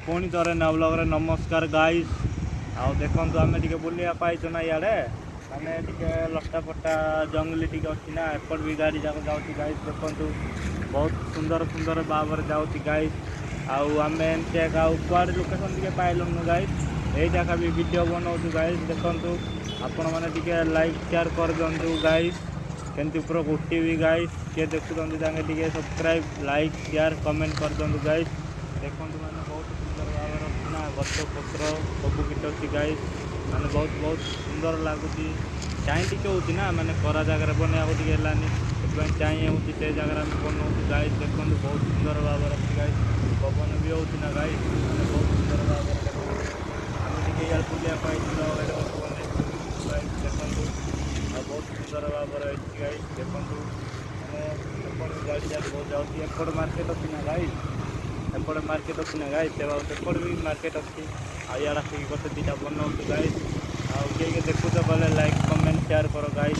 पुणी थोड़े नवलगर नमस्कार गाइस। आउ देखु आम टे बुलिया पाइछु ना इे माने टे लटा फटा जंगली टे अच्छी ना एपट भी गाड़ी जाक जाऊँगी गाइस। देखु बहुत सुंदर सुंदर भाव जाऊँगी गाइस। आम एमती कुआड़े लोकेशन टे पाइलुन गाइस। यही जगह भी वीडियो बनाऊँ गाइस। देखु आपण मैंने लाइक शेयर कर दिंतु गाइस। केमती पूरा गोटी भी गाइस किए देखुं टे सब्सक्राइब लाइक शेयर कमेंट कर दिंतु गाइस। देखो मैंने बहुत सुंदर भाव अच्छी ना गच पत्र सब किट अच्छी गाइस। मैंने बहुत बहुत सुंदर लगुच चाई टी हो मैंने खरा जगह बनवाक टेलानी से चाई हो जगह बनाऊँ गाइस। देखो बहुत सुंदर भाव अच्छी गाइस। पवन भी होना गाइस मैंने बहुत सुंदर भाव आम टे बुलिया देखो बहुत सुंदर भाव गाइस। देखो मैंने गाड़ी जाक बहुत जाऊँगी एपट मार्केट अच्छी ना गाइस। एपटे मार्केट अच्छी ना गाइस सेपट भी मार्केट अच्छी आड़ आसिक गोटे दुटा बनाऊँ गाइस। आउ किए देखुच कले लाइक कमेंट शेयर करो गाइस।